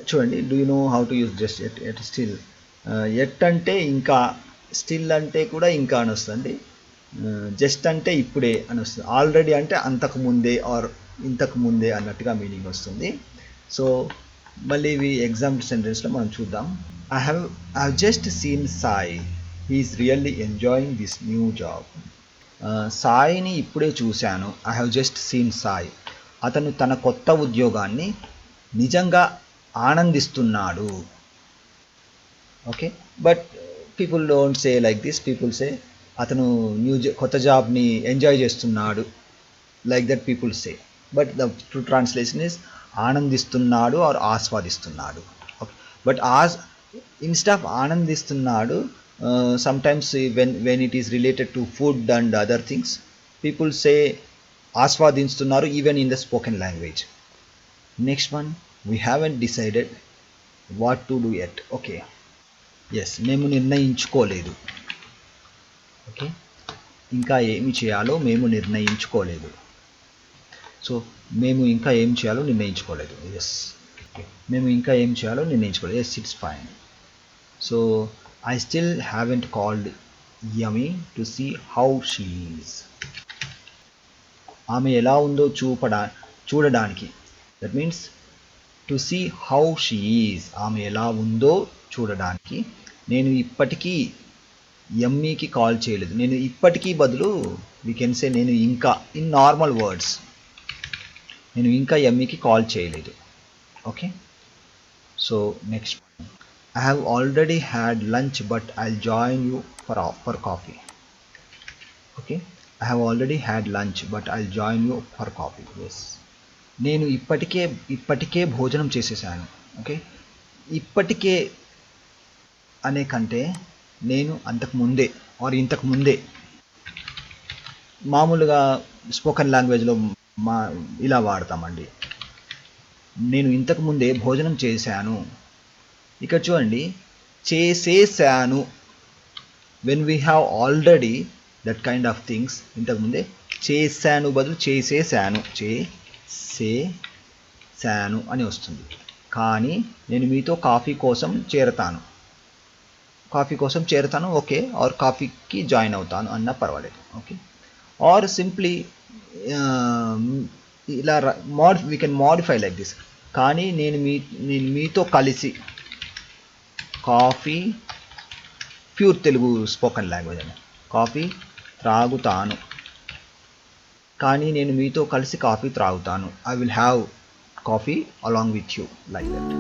చూడండి, do you know how to use just at at still. At అంటే ఇంకా, still అంటే కూడా ఇంకా అని వస్తుంది, జస్ట్ అంటే ఇప్పుడే అని వస్తుంది, ఆల్రెడీ అంటే అంతకుముందే ఆర్ ఇంతకుముందే అన్నట్టుగా మీనింగ్ వస్తుంది. సో మళ్ళీ ఇవి ఎగ్జాంపుల్ సెంటెన్స్లో మనం చూద్దాం. I have just seen Sai, he's really enjoying this new job. సాయిని ఇప్పుడే చూశాను. I have just seen Sai, అతను తన కొత్త ఉద్యోగాన్ని నిజంగా ఆనందిస్తున్నాడు. Okay, but people don't say like this. People say అతను కొత్త జాబ్ని ఎంజాయ్ చేస్తున్నాడు, like that people say. But the true translation is ఆనందిస్తున్నాడు ఆర్ ఆస్వాదిస్తున్నాడు. ఓకే, బట్ ఇన్స్టెడ్ ఆఫ్ ఆనందిస్తున్నాడు, sometimes when it is related to food and other things, people say ఆస్వాదిస్తున్నారు even in the spoken language. Next one, we haven't decided what to do yet. Okay, yes, మేము నిర్ణయించుకోలేదు. Okay, ఇంకా ఏమి చేయాలో మేము నిర్ణయించుకోలేదు. So మేము ఇంకా ఏం చేయాలో నిర్ణయించుకోలేదు. ఎస్, మేము ఇంకా ఏం చేయాలో నిర్ణయించుకోలేదు. Yes, it's fine. So I still haven't called Yumi to see how she is. ఆమె ఎలా ఉందో చూడడానికి. That means to see how she is, ఆమె ఎలా ఉందో చూడడానికి నేను ఇప్పటికీ యమ్మీకి కాల్ చేయలేదు. నేను ఇప్పటికీ బదులు వీ కెన్ సే నేను ఇంకా, ఇన్ నార్మల్ వర్డ్స్, నేను ఇంకా యమ్మీకి కాల్ చేయలేదు. Okay, so next, I have already had lunch but I'll join you for coffee. Okay, I have already had lunch but I'll join you for coffee. Yes, నేను ఇప్పటికే భోజనం చేసేసాను. Okay, ఇప్పటికే అనే కంటే నేను అంతకుముందే ఆర్ ఇంతకుముందే, మామూలుగా స్పోకెన్ లాంగ్వేజ్లో ఇలా వాడతామండి. నేను ఇంతకుముందే భోజనం చేశాను. ఇక్కడ చూడండి, చేసేసాను. When we have already that kind of things, ఇంతకుముందే చేశాను బదులు చేసేసాను, చేసేసాను అని వస్తుంది. కానీ నేను మీతో కాఫీ కోసం చేరతాను, ఓకే, ఆర్ కాఫీకి జాయిన్ అవుతాను అన్నా పర్వాలేదు. ఓకే, ఆర్ సింప్లీ ఇలా we can modify like this. కానీ నేను మీతో కలిసి, coffee pure Telugu spoken language అండి, కాఫీ త్రాగుతాను, కానీ నేను మీతో కలిసి కాఫీ త్రాగుతాను. I will have coffee along with you, like that.